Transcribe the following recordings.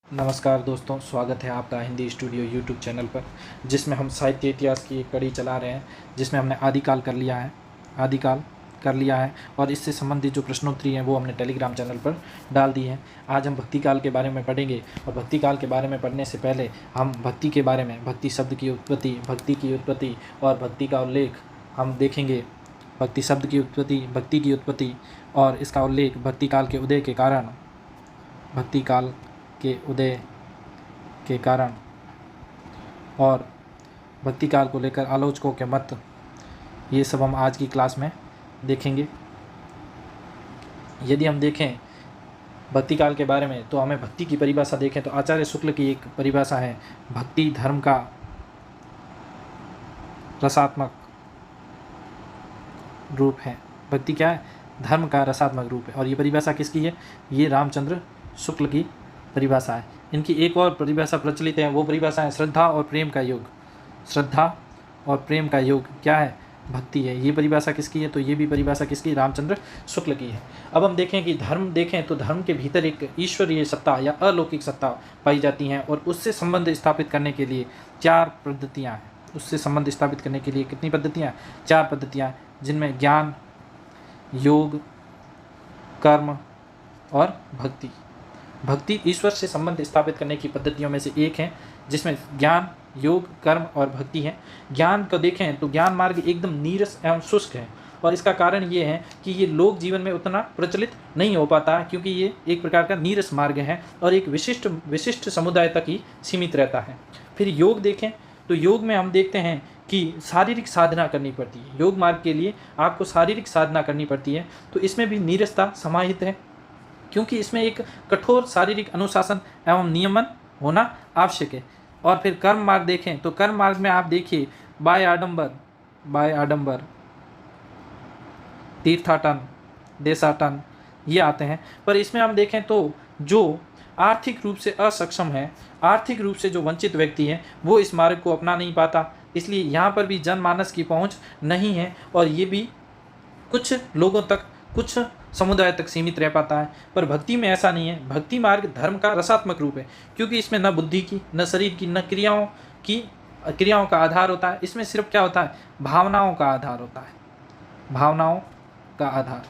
नमस्कार दोस्तों, स्वागत है आपका हिंदी स्टूडियो यूट्यूब चैनल पर, जिसमें हम साहित्य इतिहास की एक कड़ी चला रहे हैं, जिसमें हमने आदिकाल कर लिया है और इससे संबंधित जो प्रश्नोत्तरी हैं वो हमने टेलीग्राम चैनल पर डाल दी हैं। आज हम भक्ति काल के बारे में पढ़ेंगे और भक्ति काल के बारे में पढ़ने से पहले हम भक्ति के बारे में, भक्ति शब्द की उत्पत्ति, भक्ति की उत्पत्ति और भक्ति का उल्लेख हम देखेंगे। भक्ति शब्द की उत्पत्ति, भक्ति की उत्पत्ति और इसका उल्लेख भक्ति काल के उदय के कारण, भक्ति काल के उदय के कारण और भक्ति काल को लेकर आलोचकों के मत, ये सब हम आज की क्लास में देखेंगे। यदि हम देखें भक्ति काल के बारे में तो हमें भक्ति की परिभाषा देखें तो आचार्य शुक्ल की एक परिभाषा है, भक्ति धर्म का रसात्मक रूप है। भक्ति क्या है? धर्म का रसात्मक रूप है। और ये परिभाषा किसकी है? ये रामचंद्र शुक्ल की परिभाषा है। इनकी एक और परिभाषा प्रचलित है, वो परिभाषा है श्रद्धा और प्रेम का योग। श्रद्धा और प्रेम का योग क्या है? भक्ति है। ये परिभाषा किसकी है? तो ये भी परिभाषा किसकी? रामचंद्र शुक्ल की है। अब हम देखें कि धर्म देखें तो धर्म के भीतर एक ईश्वरीय सत्ता या अलौकिक सत्ता पाई जाती हैं और उससे संबंध स्थापित करने के लिए चार पद्धतियाँ हैं। उससे संबंध स्थापित करने के लिए कितनी पद्धतियाँ? चार पद्धतियाँ, जिनमें ज्ञान, योग, कर्म और भक्ति। भक्ति ईश्वर से संबंध स्थापित करने की पद्धतियों में से एक है, जिसमें ज्ञान, योग, कर्म और भक्ति है। ज्ञान को देखें तो ज्ञान मार्ग एकदम नीरस एवं शुष्क है और इसका कारण ये है कि ये लोक जीवन में उतना प्रचलित नहीं हो पाता है, क्योंकि ये एक प्रकार का नीरस मार्ग है और एक विशिष्ट समुदाय तक ही सीमित रहता है। फिर योग देखें तो योग में हम देखते हैं कि शारीरिक साधना करनी पड़ती है। योग मार्ग के लिए आपको शारीरिक साधना करनी पड़ती है, तो इसमें भी नीरसता समाहित है, क्योंकि इसमें एक कठोर शारीरिक अनुशासन एवं नियमन होना आवश्यक है। और फिर कर्म मार्ग देखें तो कर्म मार्ग में आप देखिए बाय आडंबर, तीर्थाटन, देशाटन, ये आते हैं। पर इसमें हम देखें तो जो आर्थिक रूप से असक्षम है, आर्थिक रूप से जो वंचित व्यक्ति है, वो इस मार्ग को अपना नहीं पाता, इसलिए यहाँ पर भी जनमानस की पहुँच नहीं है और ये भी कुछ लोगों तक, कुछ समुदाय तक सीमित रह पाता है। पर भक्ति में ऐसा नहीं है। भक्ति मार्ग धर्म का रसात्मक रूप है, क्योंकि इसमें न बुद्धि की, न शरीर की, न क्रियाओं का आधार होता है। इसमें सिर्फ क्या होता है? भावनाओं का आधार होता है, भावनाओं का आधार।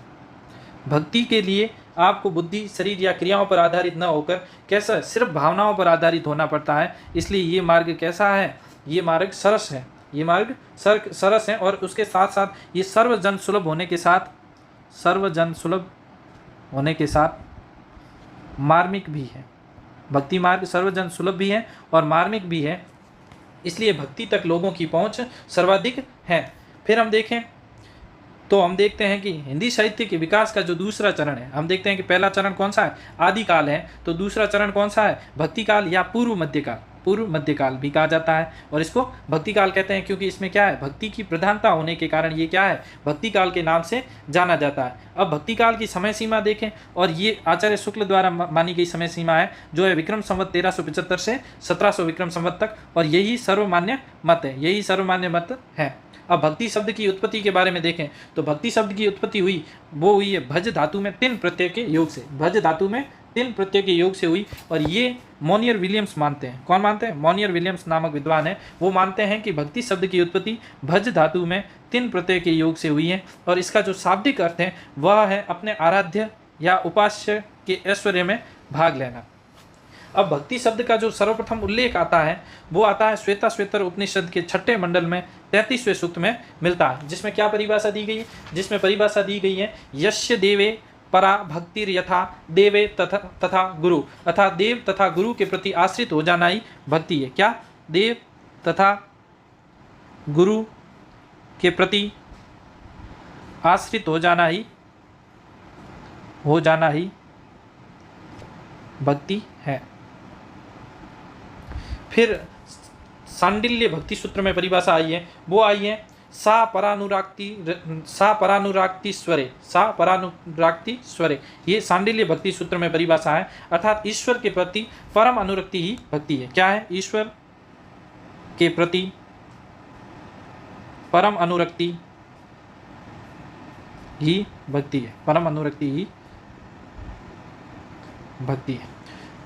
भक्ति के लिए आपको बुद्धि, शरीर या क्रियाओं पर आधारित न होकर कैसा, सिर्फ भावनाओं पर आधारित होना पड़ता है। इसलिए ये मार्ग कैसा है? ये मार्ग सरस है। ये मार्ग सरस है और उसके साथ साथ ये सर्वजन सुलभ होने के साथ मार्मिक भी है। भक्ति मार्ग सर्वजन सुलभ भी है और मार्मिक भी है, इसलिए भक्ति तक लोगों की पहुंच सर्वाधिक है। फिर हम देखें तो हम देखते हैं कि हिंदी साहित्य के विकास का जो दूसरा चरण है, हम देखते हैं कि पहला चरण कौन सा है? आदिकाल है। तो दूसरा चरण कौन सा है? भक्ति काल या पूर्व मध्यकाल भी कहा जाता है और इसको भक्ति काल कहते हैं, क्योंकि इसमें क्या है? भक्ति की प्रधानता होने के कारण ये क्या है? भक्ति काल के नाम से जाना जाता है। अब भक्ति काल की समय सीमा देखें और ये आचार्य शुक्ल द्वारा मानी गई समय सीमा है, जो है विक्रम संवत 1375 से 1700 विक्रम संवत तक, और यही सर्वमान्य मत है। अब भक्ति शब्द की उत्पत्ति के बारे में देखें तो भक्ति शब्द की उत्पत्ति हुई है भज धातु में 3 प्रत्यय के योग से। भज धातु में 3 प्रत्यय के योग से हुई और ये मोनियर विलियम्स मानते हैं। कौन मानते हैं? मोनियर विलियम्स नामक विद्वान है, वो मानते हैं कि भक्ति शब्द की उत्पत्ति भज धातु में 3 प्रत्यय के योग से हुई है और इसका जो शाब्दिक अर्थ है वह है अपने आराध्य या उपास्य के ऐश्वर्य में भाग लेना। अब भक्ति शब्द का जो सर्वप्रथम उल्लेख आता है वो आता है श्वेताश्वेतर उपनिषद के 6ठे मंडल में 33वें सूक्त में मिलता है, जिसमें क्या परिभाषा दी गई है? जिसमें परिभाषा दी गई है, यस्य देवे परा भक्तिर यथा देवे तथा गुरु, अर्थात देव तथा गुरु के प्रति आश्रित हो जाना ही भक्ति है। क्या? देव तथा गुरु के प्रति आश्रित हो जाना ही भक्ति है। फिर सांडिल्य भक्ति सूत्र में परिभाषा आई है, वो आई है सा परानुराक्ति स्वरे। ये सांडिल्य भक्ति सूत्र में परिभाषा है, अर्थात ईश्वर के प्रति परम अनुरक्ति ही भक्ति है। क्या है? ईश्वर के प्रति परम अनुरक्ति ही भक्ति है। परम अनुरक्ति ही भक्ति है।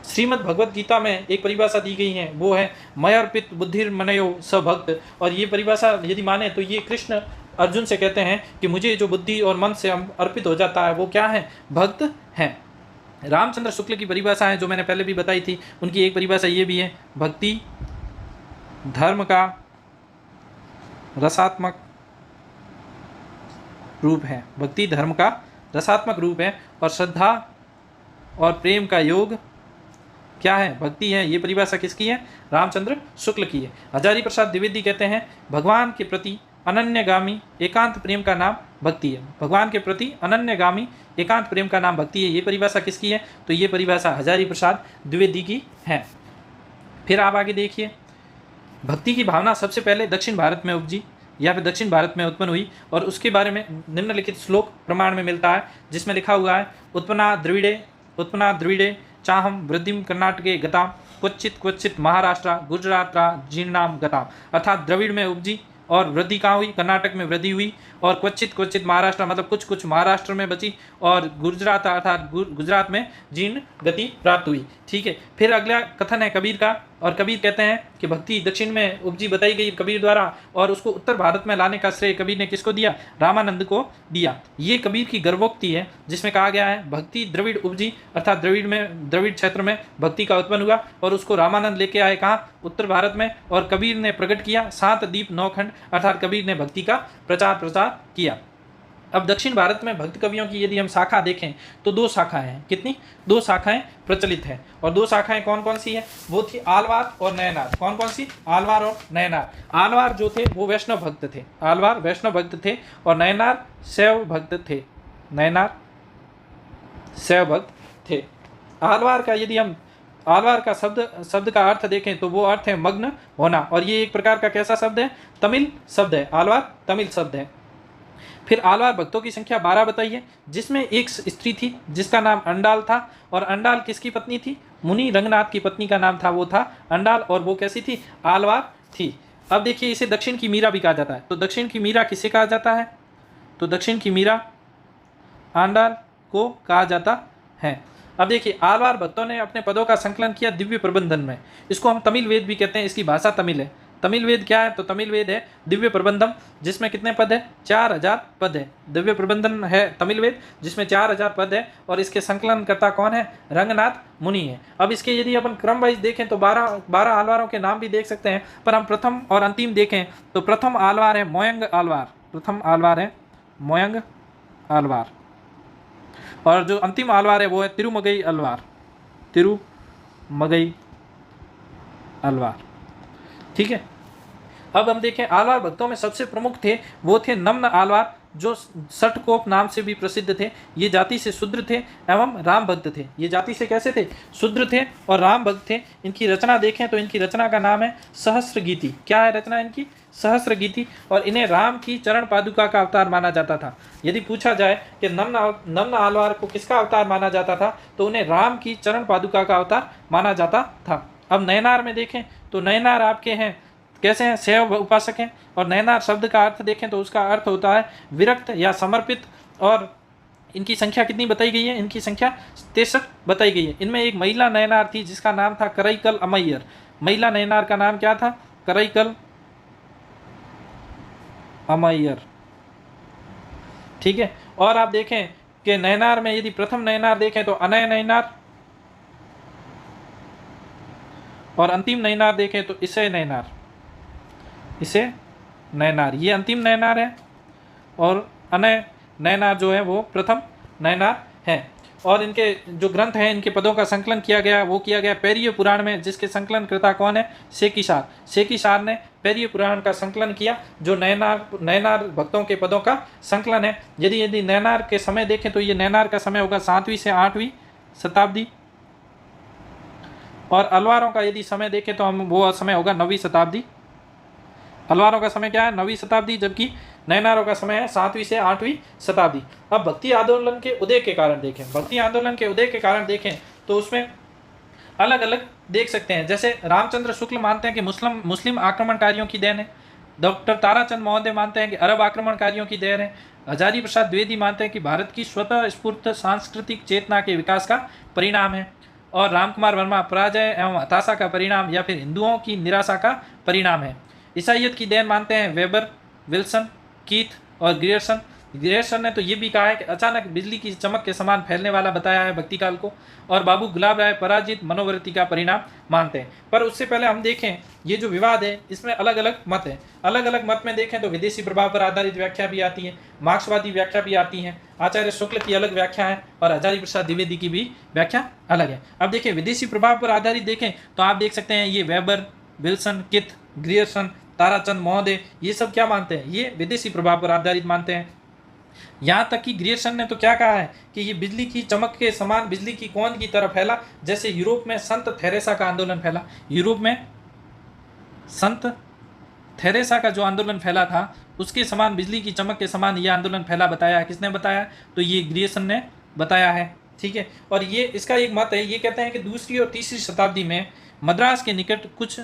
श्रीमद् भगवत गीता में एक परिभाषा दी गई है, वो है मय अर्पित बुद्धिर्मनयो स भक्त। और ये परिभाषा यदि माने तो ये कृष्ण अर्जुन से कहते हैं कि मुझे जो बुद्धि और मन से अर्पित हो जाता है वो क्या है, भक्त है। रामचंद्र शुक्ल की परिभाषा है जो मैंने पहले भी बताई थी, उनकी एक परिभाषा ये भी है, भक्ति धर्म का रसात्मक रूप है, भक्ति धर्म का रसात्मक रूप है, और श्रद्धा और प्रेम का योग क्या है, भक्ति है। ये परिभाषा किसकी है, रामचंद्र शुक्ल की है। हजारी प्रसाद द्विवेदी कहते हैं भगवान के प्रति अनन्यगामी एकांत प्रेम का नाम भक्ति है, भगवान के प्रति अनन्यगामी एकांत प्रेम का नाम भक्ति है। ये परिभाषा किसकी है, तो ये परिभाषा हजारी प्रसाद द्विवेदी की है। फिर आप आगे देखिए, भक्ति की भावना सबसे पहले दक्षिण भारत में उपजी या फिर दक्षिण भारत में उत्पन्न हुई, और उसके बारे में निम्नलिखित श्लोक प्रमाण में मिलता है, जिसमें लिखा हुआ है उत्पन्ना द्रविड़े चाहम वृद्धिम कर्नाटके गताम क्वचित क्वचित महाराष्ट्र गुजरात जीर्णाम गताम। अर्थात द्रविड़ में उपजी और वृद्धि कहाँ हुई, कर्नाटक में वृद्धि हुई, और क्वचित क्वचित महाराष्ट्र मतलब कुछ कुछ महाराष्ट्र में बची, और गुजरात अर्थात गुजरात में जीर्ण गति प्राप्त हुई। ठीक है, फिर अगला कथन है कबीर का, और कबीर कहते हैं कि भक्ति दक्षिण में उपजी बताई गई कबीर द्वारा, और उसको उत्तर भारत में लाने का श्रेय कबीर ने किसको दिया, रामानंद को दिया। ये कबीर की गर्वोक्ति है, जिसमें कहा गया है भक्ति द्रविड़ उपजी, अर्थात द्रविड़ क्षेत्र में भक्ति का उत्पन्न हुआ, और उसको रामानंद लेके आए कहाँ, उत्तर भारत में, और कबीर ने प्रकट किया 7 दीप 9 खंड, अर्थात कबीर ने भक्ति का प्रचार किया। अब दक्षिण भारत में भक्त कवियों की यदि हम शाखा देखें तो 2 शाखाएं हैं। कितनी, 2 शाखाएं प्रचलित हैं, और 2 शाखाएं कौन कौन सी है, वो थी आलवार और नयनार। कौन कौन सी, आलवार और नयनार। आलवार जो थे वो वैष्णव भक्त थे, आलवार वैष्णव भक्त थे, और नयनार शैव भक्त थे, नयनार शैव भक्त थे। आलवार का यदि हम आलवार का शब्द का अर्थ देखें तो वो अर्थ है मग्न होना, और ये एक प्रकार का कैसा शब्द है, तमिल शब्द है, आलवार तमिल शब्द है। फिर आलवार भक्तों की संख्या 12 बताई है, जिसमें एक स्त्री थी जिसका नाम अंडाल था, और अंडाल किसकी पत्नी थी, मुनि रंगनाथ की पत्नी का नाम था, वो था अंडाल, और वो कैसी थी, आलवार थी। अब देखिए, इसे दक्षिण की मीरा भी कहा जाता है, तो दक्षिण की मीरा किसे कहा जाता है, तो दक्षिण की मीरा अंडाल को कहा जाता है। अब देखिए, आलवार भक्तों ने अपने पदों का संकलन किया दिव्य प्रबंधन में, इसको हम तमिल वेद भी कहते हैं, इसकी भाषा तमिल है। तमिल वेद क्या है, तो तमिल वेद है दिव्य प्रबंधम, जिसमें कितने पद है, 4000 पद है। दिव्य प्रबंधन है तमिल वेद जिसमें 4000 पद है, और इसके संकलन करता कौन है, रंगनाथ मुनि है। अब इसके यदि अपन क्रम वाइज देखें तो 12 आलवारों के नाम भी देख सकते हैं, पर हम प्रथम और अंतिम देखें तो प्रथम आलवार है मोयंग आलवार, प्रथम आलवार है मोयंग आलवार, और जो अंतिम आलवार है वो है तिरुमगई आलवार, तिरुमगई आलवार। ठीक है, अब हम देखें आलवार भक्तों में सबसे प्रमुख थे वो थे नम्न आलवार, जो सटकोप नाम से भी प्रसिद्ध थे। ये जाति से शूद्र थे एवं राम भक्त थे। ये जाति से कैसे थे, शूद्र थे और राम भक्त थे। इनकी रचना देखें तो इनकी रचना का नाम है सहस्त्र गीति। क्या है रचना इनकी, सहस्त्र गीति, और इन्हें राम की चरण पादुका का अवतार माना जाता था। यदि पूछा जाए कि नम्न आलवार को किसका अवतार माना जाता था, तो उन्हें राम की चरण पादुका का अवतार माना जाता था। अब नयनार में देखें तो नयनार आपके हैं कैसे हैं, शैव उपासक हैं, और नयनार शब्द का अर्थ देखें तो उसका अर्थ होता है विरक्त या समर्पित, और इनकी संख्या कितनी बताई गई है, इनकी संख्या 63 बताई गई है। इनमें एक महिला नयनार थी जिसका नाम था करईकल अमैयर। महिला नयनार का नाम क्या था, करईकल अमैयर। ठीक है, और आप देखें कि नयनार में यदि प्रथम नयनार देखें तो अनय नयनार, और अंतिम नयनार देखें तो इसे नयनार, इसे नयनार, ये अंतिम नयनार है, और अनय नयनार जो है वो प्रथम नयनार है। और इनके जो ग्रंथ हैं इनके पदों का संकलन किया गया, वो किया गया पैरिय पुराण में, जिसके संकलनकर्ता कौन है, सेकिसार। सेकिसार ने पैरिय पुराण का संकलन किया, जो नयनार भक्तों के पदों का संकलन है। यदि नयनार के समय देखें तो ये नयनार का समय होगा 7वीं से 8वीं शताब्दी, और अलवारों का यदि समय देखें तो हम वो समय होगा 9वीं शताब्दी। अलवारों का समय क्या है, 9वीं शताब्दी, जबकि नयनारों का समय है 7वीं से 8वीं शताब्दी। अब भक्ति आंदोलन के उदय के कारण देखें, भक्ति आंदोलन के उदय के कारण देखें तो उसमें अलग अलग देख सकते हैं। जैसे रामचंद्र शुक्ल मानते हैं कि मुस्लिम आक्रमणकारियों की देन है, डॉक्टर ताराचंद महोदय मानते हैं कि अरब आक्रमणकारियों की देन है, हजारी प्रसाद द्विवेदी मानते हैं कि भारत की स्वतः स्फूर्त सांस्कृतिक चेतना के विकास का परिणाम है, और रामकुमार वर्मा पराजय एवं हताशा का परिणाम या फिर हिंदुओं की निराशा का परिणाम है। ईसाइयत की देन मानते हैं वेबर, विल्सन, कीथ और ग्रियर्सन। ग्रियर्सन ने तो ये भी कहा है कि अचानक बिजली की चमक के समान फैलने वाला बताया है भक्ति काल को। और बाबू गुलाब राय पराजित मनोवृत्ति का परिणाम मानते हैं। पर उससे पहले हम देखें ये जो विवाद है इसमें अलग अलग मत है। अलग अलग मत में देखें तो विदेशी प्रभाव पर आधारित व्याख्या भी आती है, मार्क्सवादी व्याख्या भी आती है, आचार्य शुक्ल की अलग व्याख्या है और हजारी प्रसाद द्विवेदी की भी व्याख्या अलग है। अब देखिए विदेशी प्रभाव पर आधारित देखें तो आप देख सकते हैं ये वेबर, विल्सन, किथ, ग्रियर्सन, ताराचंद महोदय ये सब क्या मानते हैं, ये विदेशी प्रभाव पर आधारित मानते हैं। यहाँ तक कि ग्रियर्सन ने तो क्या कहा है कि ये बिजली की चमक के समान बिजली की कौन की तरह फैला, जैसे यूरोप में संत थेरेसा का आंदोलन फैला। यूरोप में संत थेरेसा का जो आंदोलन फैला था उसके समान बिजली की चमक के समान ये आंदोलन फैला बताया है। किसने बताया? तो ये ग्रियर्सन ने बताया है। ठीक है, और ये इसका एक मत है, ये कहते हैं कि दूसरी और तीसरी शताब्दी में मद्रास के निकट कुछ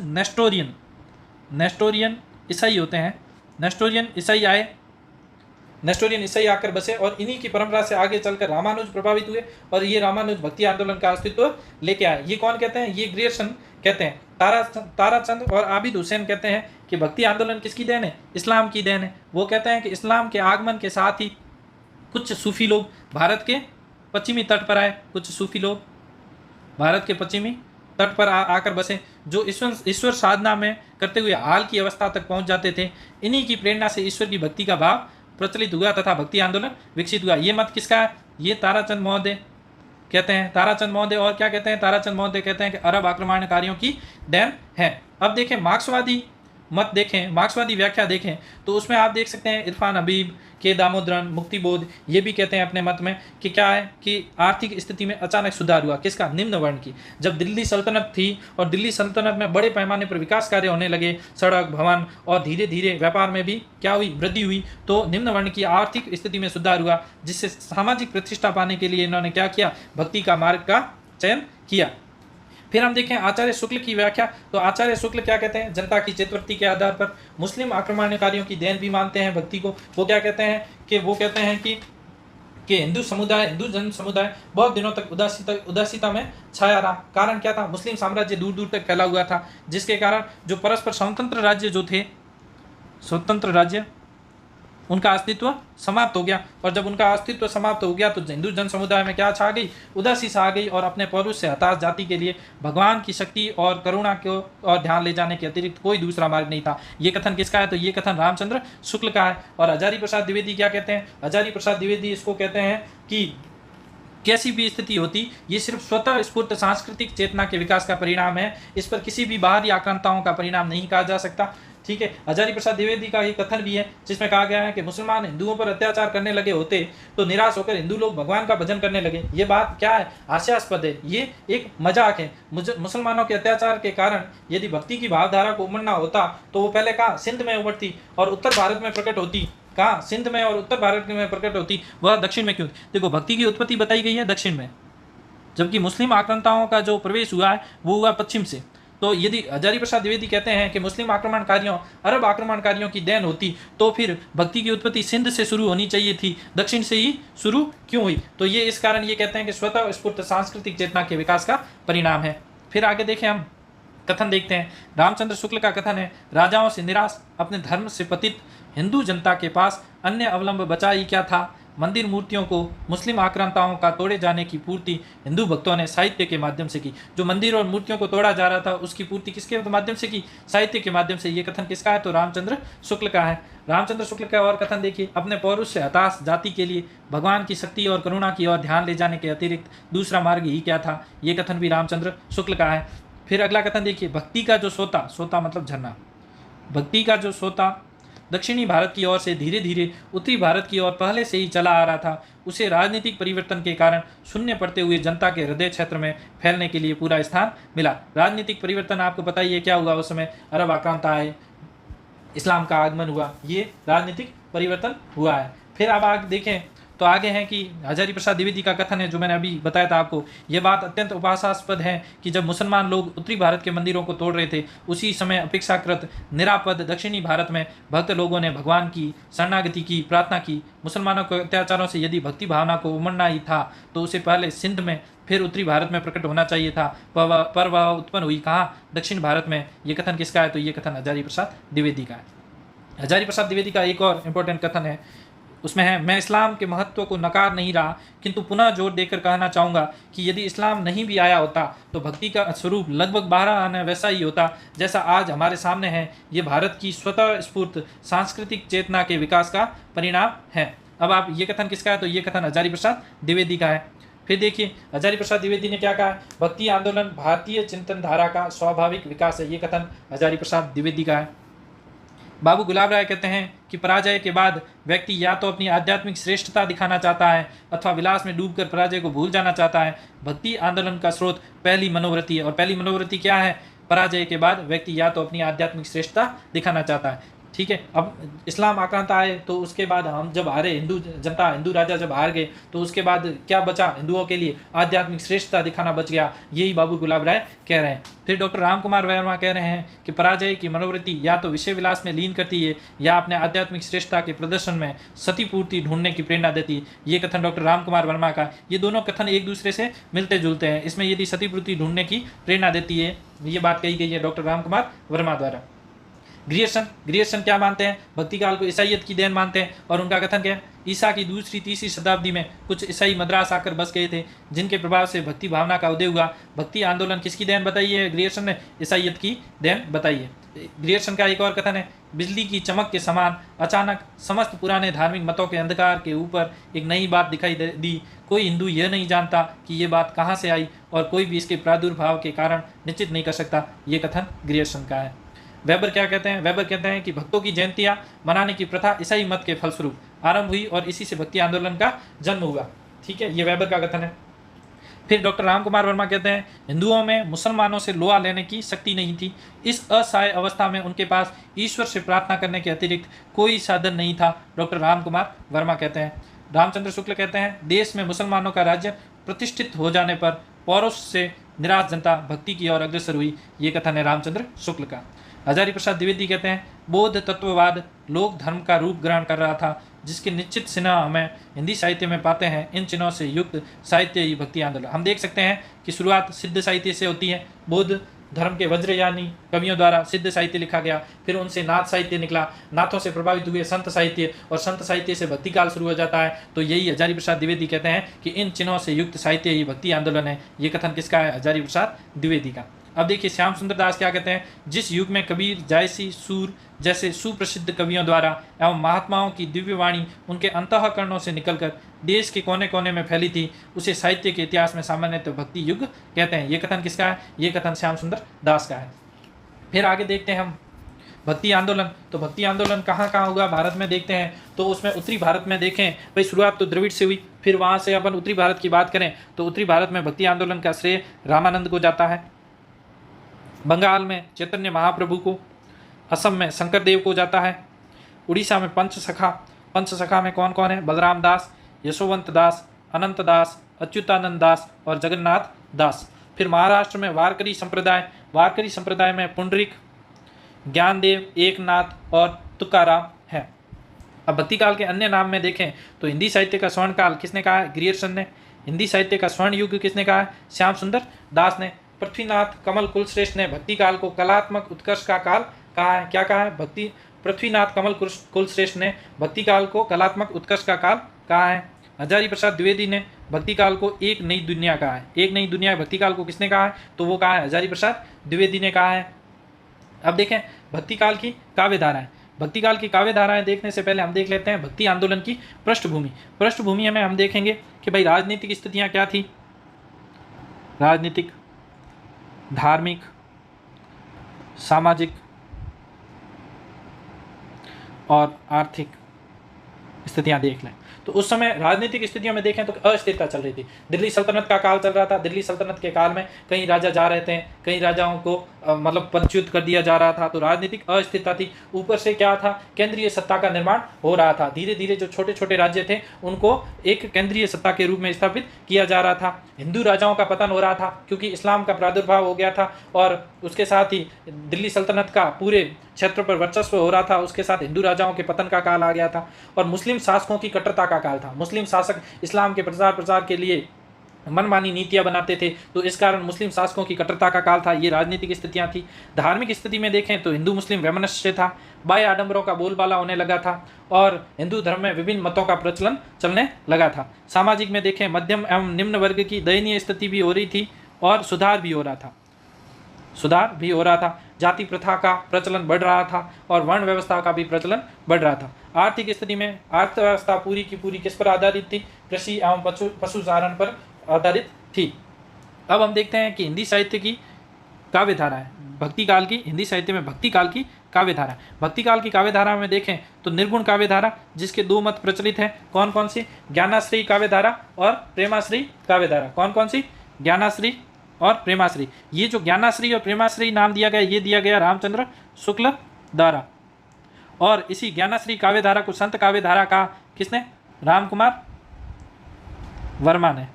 नेस्टोरियन ईसाई होते हैं, नेस्टोरियन ईसाई आकर बसे और इन्हीं की परंपरा से आगे चलकर रामानुज प्रभावित हुए और ये रामानुज भक्ति आंदोलन का अस्तित्व लेके आए। ये कौन कहते हैं? ये ग्रियर्सन कहते हैं। ताराचंद और आबिद हुसैन कहते हैं कि भक्ति आंदोलन किसकी देन है? इस्लाम की देन है। वो कहते हैं कि इस्लाम के आगमन के साथ ही कुछ सूफी लोग भारत के पश्चिमी तट पर आए, कुछ सूफी लोग भारत के पश्चिमी तट पर आकर बसे, जो ईश्वर साधना में करते हुए हाल की अवस्था तक पहुंच जाते थे। इन्हीं की प्रेरणा से ईश्वर की भक्ति का भाव प्रचलित हुआ तथा भक्ति आंदोलन विकसित हुआ। ये मत किसका है? ये ताराचंद महोदय कहते हैं। ताराचंद महोदय और क्या कहते हैं? ताराचंद महोदय कहते हैं कि अरब आक्रमणकारियों की देन है। अब देखें मार्क्सवादी मत देखें, मार्क्सवादी व्याख्या देखें तो उसमें आप देख सकते हैं इरफान हबीब, के दामोदरन, मुक्तिबोध ये भी कहते हैं अपने मत में कि क्या है कि आर्थिक स्थिति में अचानक सुधार हुआ। किसका? निम्न वर्ण की। जब दिल्ली सल्तनत थी और दिल्ली सल्तनत में बड़े पैमाने पर विकास कार्य होने लगे, सड़क, भवन और धीरे धीरे व्यापार में भी क्या हुई? वृद्धि हुई। तो निम्न वर्ण की आर्थिक स्थिति में सुधार हुआ, जिससे सामाजिक प्रतिष्ठा पाने के लिए इन्होंने क्या किया? भक्ति का मार्ग का चयन किया। फिर हम देखें आचार्य शुक्ल की व्याख्या, तो आचार्य शुक्ल क्या कहते हैं? जनता की चित्तवृत्ति के आधार पर मुस्लिम आक्रमणकारियों की देन भी मानते हैं भक्ति को। वो क्या कहते हैं कि वो कहते हैं कि हिंदू जन समुदाय बहुत दिनों तक उदासीता में छाया रहा। कारण क्या था? मुस्लिम साम्राज्य दूर दूर तक फैला हुआ था, जिसके कारण जो परस्पर स्वतंत्र राज्य जो थे, स्वतंत्र राज्य, उनका अस्तित्व समाप्त हो गया। और जब उनका अस्तित्व समाप्त हो गया तो हिंदू जन समुदाय में क्या छा गई? उदासी सा आ गई और अपने पौरुष से हताश जाति के लिए भगवान की शक्ति और करुणा को और ध्यान ले जाने के अतिरिक्त कोई दूसरा मार्ग नहीं था। ये कथन किसका है? तो ये कथन रामचंद्र शुक्ल का है। और हजारी प्रसाद द्विवेदी क्या कहते हैं? हजारी प्रसाद द्विवेदी इसको कहते हैं कि कैसी भी स्थिति होती ये सिर्फ स्वतः स्फूर्त सांस्कृतिक चेतना के विकास का परिणाम है, इस पर किसी भी बाहरी आक्रांताओं का परिणाम नहीं कहा जा सकता। ठीक है, हजारी प्रसाद द्विवेदी का ये कथन भी है जिसमें कहा गया है कि मुसलमान हिंदुओं पर अत्याचार करने लगे होते तो निराश होकर हिंदू लोग भगवान का भजन करने लगे। ये बात क्या है? हास्यास्पद है, ये एक मजाक है। मुसलमानों के अत्याचार के कारण यदि भक्ति की भावधारा को उमड़ना होता तो वो पहले कहाँ? सिंध में उमड़ती और उत्तर भारत में प्रकट होती। कहाँ? सिंध में और उत्तर भारत में प्रकट होती, वह दक्षिण में क्यों? देखो भक्ति की उत्पत्ति बताई गई है दक्षिण में, जबकि मुस्लिम आक्रांताओं का जो प्रवेश हुआ है वो हुआ पश्चिम से। तो यदि हजारी प्रसाद द्विवेदी कहते हैं कि मुस्लिम आक्रमणकारियों, अरब आक्रमणकारियों की देन होती तो फिर भक्ति की उत्पत्ति सिंध से शुरू होनी चाहिए थी, दक्षिण से ही शुरू क्यों हुई? तो ये इस कारण ये कहते हैं कि स्वतः स्फूर्त सांस्कृतिक चेतना के विकास का परिणाम है। फिर आगे देखें, हम कथन देखते हैं। रामचंद्र शुक्ल का कथन है, राजाओं से निराश, अपने धर्म से पतित हिंदू जनता के पास अन्य अवलंब बचा ही क्या था? मंदिर मूर्तियों को मुस्लिम आक्रांताओं का तोड़े जाने की पूर्ति हिंदू भक्तों ने साहित्य के माध्यम से की। जो मंदिर और मूर्तियों को तोड़ा जा रहा था उसकी पूर्ति किसके माध्यम से की? साहित्य के माध्यम से। ये कथन किसका है? तो रामचंद्र शुक्ल का है। रामचंद्र शुक्ल का और कथन देखिए, अपने पौरुष से हताश जाति के लिए भगवान की शक्ति और करुणा की ओर ध्यान ले जाने के अतिरिक्त दूसरा मार्ग ही क्या था? ये कथन भी रामचंद्र शुक्ल का है। फिर अगला कथन देखिए, भक्ति का जो सोता, सोता मतलब झरना, भक्ति का जो सोता दक्षिणी भारत की ओर से धीरे धीरे उत्तरी भारत की ओर पहले से ही चला आ रहा था, उसे राजनीतिक परिवर्तन के कारण शून्य पड़ते हुए जनता के हृदय क्षेत्र में फैलने के लिए पूरा स्थान मिला। राजनीतिक परिवर्तन आपको पता ही है क्या हुआ उस समय? अरब आक्रांत आए, इस्लाम का आगमन हुआ, ये राजनीतिक परिवर्तन हुआ है। फिर अब आगे देखें तो आगे है कि हजारी प्रसाद द्विवेदी का कथन है जो मैंने अभी बताया था आपको, यह बात अत्यंत उपहासास्पद है कि जब मुसलमान लोग उत्तरी भारत के मंदिरों को तोड़ रहे थे, उसी समय अपेक्षाकृत निरापद दक्षिणी भारत में भक्त लोगों ने भगवान की शरणागति की, प्रार्थना की। मुसलमानों के अत्याचारों से यदि भक्ति भावना को उमड़ना ही था तो उसे पहले सिंध में फिर उत्तरी भारत में प्रकट होना चाहिए था, पर वह उत्पन्न हुई कहाँ? दक्षिण भारत में। ये कथन किसका है? तो ये कथन हजारी प्रसाद द्विवेदी का है। हजारी प्रसाद द्विवेदी का एक और इम्पोर्टेंट कथन है, उसमें है, मैं इस्लाम के महत्व को नकार नहीं रहा, किंतु पुनः जोर देकर कहना चाहूँगा कि यदि इस्लाम नहीं भी आया होता तो भक्ति का स्वरूप लगभग 12 आना वैसा ही होता जैसा आज हमारे सामने है। ये भारत की स्वतः स्फूर्त सांस्कृतिक चेतना के विकास का परिणाम है। अब आप ये कथन किसका है? तो ये कथन हजारी प्रसाद द्विवेदी का है। फिर देखिए हजारी प्रसाद द्विवेदी ने क्या कहा है, भक्ति आंदोलन भारतीय चिंतन धारा का स्वाभाविक विकास है। ये कथन हजारी प्रसाद द्विवेदी का है। बाबू गुलाब राय कहते हैं कि पराजय के बाद व्यक्ति या तो अपनी आध्यात्मिक श्रेष्ठता दिखाना चाहता है अथवा विलास में डूबकर पराजय को भूल जाना चाहता है। भक्ति आंदोलन का स्रोत पहली मनोवृत्ति है, और पहली मनोवृत्ति क्या है? पराजय के बाद व्यक्ति या तो अपनी आध्यात्मिक श्रेष्ठता दिखाना चाहता है। ठीक है, अब इस्लाम आक्रांता आए तो उसके बाद हम जब हारे, हिंदू जनता, हिंदू राजा जब हार गए तो उसके बाद क्या बचा? हिंदुओं के लिए आध्यात्मिक श्रेष्ठता दिखाना बच गया। यही बाबू गुलाब राय कह रहे हैं। फिर डॉक्टर राम कुमार वर्मा कह रहे हैं कि पराजय की मनोवृत्ति या तो विषय विलास में लीन करती है या अपने आध्यात्मिक श्रेष्ठता के प्रदर्शन में सतीपूर्ति ढूंढने की प्रेरणा देती है। ये कथन डॉक्टर राम कुमार वर्मा का। ये दोनों कथन एक दूसरे से मिलते जुलते हैं। इसमें यदि सतीपूर्ति ढूंढने की प्रेरणा देती है, ये बात कही गई है डॉक्टर राम कुमार वर्मा द्वारा। ग्रियर्सन क्या मानते हैं? भक्ति काल को ईसाइयत की देन मानते हैं, और उनका कथन क्या है? ईसा की दूसरी तीसरी शताब्दी में कुछ ईसाई मद्रास आकर बस गए थे जिनके प्रभाव से भक्ति भावना का उदय हुआ। भक्ति आंदोलन किसकी देन बताई है? ग्रियर्सन ने ईसाइयत की देन बताई है। ग्रियर्सन का एक और कथन है, बिजली की चमक के समान अचानक समस्त पुराने धार्मिक मतों के अंधकार के ऊपर एक नई बात दिखाई दी। कोई हिंदू यह नहीं जानता कि ये बात कहाँ से आई, और कोई भी इसके प्रादुर्भाव के कारण निश्चित नहीं कर सकता। ये कथन ग्रियर्सन का है। वेबर क्या कहते हैं? वेबर कहते हैं कि भक्तों की जयंतियां मनाने की प्रथा ईसाई मत के फलस्वरूप आरंभ हुई और इसी से भक्ति आंदोलन का जन्म हुआ। ठीक है, ये वेबर का कथन है। फिर डॉक्टर राम कुमार वर्मा कहते हैं, हिंदुओं में मुसलमानों से लोहा लेने की शक्ति नहीं थी। इस असहाय अवस्था में उनके पास ईश्वर से प्रार्थना करने के अतिरिक्त कोई साधन नहीं था। डॉक्टर राम कुमार वर्मा कहते हैं। रामचंद्र शुक्ल कहते हैं, देश में मुसलमानों का राज्य प्रतिष्ठित हो जाने पर पौरुष से निराश जनता भक्ति की ओर अग्रसर हुई। ये कथन है रामचंद्र शुक्ल का। हजारी प्रसाद द्विवेदी कहते हैं, बौद्ध तत्ववाद लोक धर्म का रूप ग्रहण कर रहा था जिसके निश्चित चिन्ह हमें हिंदी साहित्य में पाते हैं। इन चिन्हों से युक्त साहित्य ही भक्ति आंदोलन। हम देख सकते हैं कि शुरुआत सिद्ध साहित्य से होती है। बौद्ध धर्म के वज्रयानी कवियों द्वारा सिद्ध साहित्य लिखा गया, फिर उनसे नाथ साहित्य निकला, नाथों से प्रभावित हुए संत साहित्य, और संत साहित्य से भक्ति काल शुरू हो जाता है। तो यही हजारी प्रसाद द्विवेदी कहते हैं कि इन चिन्हों से युक्त साहित्य ही भक्ति आंदोलन है। ये कथन किसका है? हजारी प्रसाद द्विवेदी का। अब देखिए श्याम सुंदर दास क्या कहते हैं, जिस युग में कबीर, जायसी, सूर जैसे सुप्रसिद्ध कवियों द्वारा एवं महात्माओं की दिव्य वाणी उनके अंतःकरणों से निकलकर देश के कोने कोने में फैली थी, उसे साहित्य के इतिहास में सामान्यतः भक्ति युग कहते हैं। ये कथन किसका है? ये कथन श्याम सुंदर दास का है। फिर आगे देखते हैं हम भक्ति आंदोलन। तो भक्ति आंदोलन कहाँ कहाँ हुआ भारत में देखते हैं, तो उसमें उत्तरी भारत में देखें भाई, शुरुआत तो द्रविड़ से हुई, फिर वहाँ से अपन उत्तरी भारत की बात करें तो उत्तरी भारत में भक्ति आंदोलन का श्रेय रामानंद को जाता है, बंगाल में चैतन्य महाप्रभु को, असम में शंकर देव को जाता है, उड़ीसा में पंच सखा में कौन कौन है? बलराम दास, यशोवंत दास, अनंत दास, अच्युतानंद दास और जगन्नाथ दास। फिर महाराष्ट्र में वारकरी संप्रदाय में पुंडरिक, ज्ञानदेव, एकनाथ और तुकाराम है। अब भक्ति काल के अन्य नाम में देखें तो हिंदी साहित्य का स्वर्ण काल किसने कहा है? ग्रियर्सन ने। हिंदी साहित्य का स्वर्ण युग किसने कहा है? श्याम सुंदर दास ने। पृथ्वीनाथ कमल कुलश्रेष्ठ ने भक्ति काल को कलात्मक उत्कर्ष का काल कहा है। क्या कहा है? पृथ्वीनाथ कमल कुलश्रेष्ठ ने भक्ति काल को कलात्मक उत्कर्ष का काल कहा है। हजारी प्रसाद द्विवेदी ने भक्ति काल को एक नई दुनिया कहा है। एक नई दुनिया भक्ति काल को किसने कहा है? तो वो कहा है हजारी प्रसाद द्विवेदी ने कहा है। अब देखें भक्ति काल की काव्य धाराएं। भक्ति काल की काव्य धाराएं देखने से पहले हम देख लेते हैं भक्ति आंदोलन की पृष्ठभूमि में हम देखेंगे कि भाई राजनीतिक स्थितियां क्या थी। राजनीतिक, धार्मिक, सामाजिक और आर्थिक स्थितियाँ देख लें। तो उस समय राजनीतिक स्थितियों में देखें तो अस्थिरता चल रही थी। दिल्ली सल्तनत का काल चल रहा था। दिल्ली सल्तनत के काल में कई राजा जा रहे थे, कई राजाओं को मतलब पदच्युत कर दिया जा रहा था, तो राजनीतिक अस्थिरता थी। ऊपर से क्या था, केंद्रीय सत्ता का निर्माण हो रहा था। धीरे धीरे जो छोटे छोटे राज्य थे उनको एक केंद्रीय सत्ता के रूप में स्थापित किया जा रहा था। हिंदू राजाओं का पतन हो रहा था क्योंकि इस्लाम का प्रादुर्भाव हो गया था, और उसके साथ ही दिल्ली सल्तनत का पूरे क्षेत्र पर वर्चस्व हो रहा था। उसके साथ हिंदू राजाओं के पतन का काल आ गया था, और मुस्लिम शासकों की कट्टरता का काल था। मुस्लिम शासक इस्लाम के प्रचार के लिए मनमानी नीतियां बनाते थे, तो इस कारण मुस्लिम शासकों की कट्टरता का काल था। ये राजनीतिक स्थितियां थी। धार्मिक स्थिति में देखें तो हिंदू मुस्लिम वैमनस्य था, बाह्य आडंबरों का बोलबाला होने लगा था, और हिंदू धर्म में विभिन्न मतों का प्रचलन चलने लगा था। सामाजिक में देखें मध्यम एवं निम्न वर्ग की दयनीय स्थिति भी हो रही थी, और सुधार भी हो रहा था। जाति प्रथा का प्रचलन बढ़ रहा था, और वर्ण व्यवस्था का भी प्रचलन बढ़ रहा था। आर्थिक स्थिति में अर्थव्यवस्था पूरी की पूरी किस पर आधारित थी? कृषि एवं पशुचारण पर आधारित थी। अब हम देखते हैं कि हिंदी साहित्य की काव्य धारा है, भक्ति काल की, हिंदी साहित्य में भक्ति काल की काव्य धारा। भक्ति काल की काव्य धारा में देखें तो निर्गुण काव्य धारा, जिसके दो मत प्रचलित हैं। कौन कौन सी? ज्ञानाश्री काव्य धारा और प्रेमाश्री काव्य धारा। कौन कौन सी? ज्ञानाश्री और प्रेमाश्री। ये जो ज्ञानाश्री और प्रेमाश्री नाम दिया गया, ये दिया गया रामचंद्र शुक्ल द्वारा। और इसी ज्ञानाश्री काव्य धारा को संत काव्य धारा कहा किसने? रामकुमार वर्मा ने।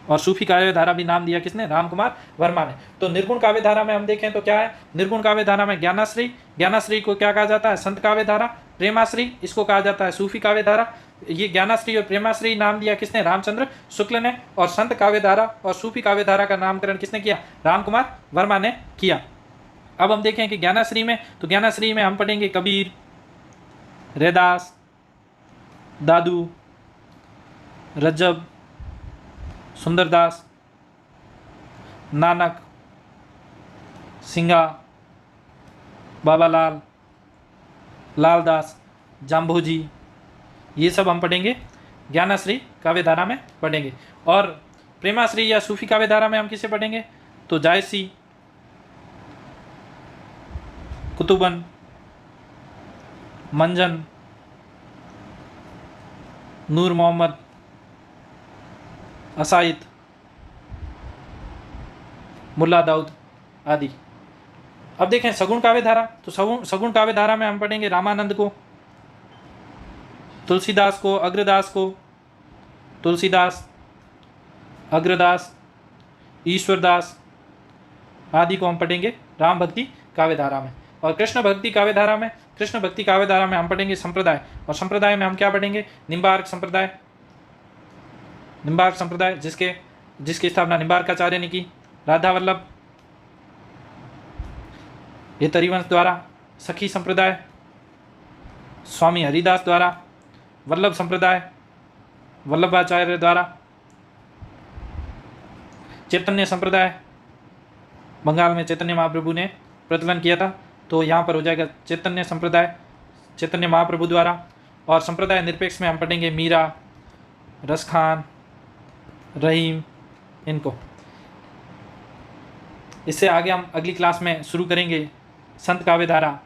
और सूफी काव्य धारा भी नाम दिया किसने? रामकुमार वर्मा ने। तो निर्गुण काव्य धारा में हम देखें तो क्या है? निर्गुण काव्य धारा में ज्ञानाश्री को क्या कहा जाता है? संत काव्य धारा। प्रेमाश्री इसको कहा जाता है सूफी काव्य धारा। ये ज्ञानाश्री और प्रेमाश्री नाम दिया किसने? रामचंद्र शुक्ल ने। और संत काव्य धारा और सूफी काव्य धारा का नामकरण किसने किया? रामकुमार वर्मा ने किया। अब हम देखें कि ज्ञानाश्री में, तो ज्ञानाश्री में हम पढ़ेंगे कबीर, रैदास, दादू, रजब, सुंदरदास, नानक, सिंघा, बाबालाल, लालदास, जाम्भोजी, ये सब हम पढ़ेंगे ज्ञानाश्री काव्य धारा में पढ़ेंगे। और प्रेमाश्री या सूफी काव्य धारा में हम किसे पढ़ेंगे? तो जायसी, कुतुबन, मंजन, नूर मोहम्मद, असाइद, मुल्ला दाऊद आदि। अब देखें सगुण काव्य धारा, तो सगुण काव्य धारा में हम पढ़ेंगे रामानंद को, तुलसीदास को, अग्रदास को, तुलसीदास, अग्रदास, ईश्वरदास आदि को हम पढ़ेंगे राम भक्ति काव्य धारा में। और कृष्ण भक्ति काव्य धारा में हम पढ़ेंगे संप्रदाय। और संप्रदाय में हम क्या पढ़ेंगे? निम्बार्क संप्रदाय जिसकी स्थापना निम्बार्काचार्य ने की, राधा वल्लभ, ये तरिवंश द्वारा, सखी संप्रदाय स्वामी हरिदास द्वारा, वल्लभ संप्रदाय वल्लभाचार्य द्वारा, चैतन्य संप्रदाय बंगाल में चैतन्य महाप्रभु ने प्रचलन किया था, तो यहाँ पर हो जाएगा चैतन्य संप्रदाय, चैतन्य महाप्रभु द्वारा। और संप्रदाय निरपेक्ष में हम पढ़ेंगे मीरा, रसखान, रहीम, इनको। इससे आगे हम अगली क्लास में शुरू करेंगे संत काव्य धारा।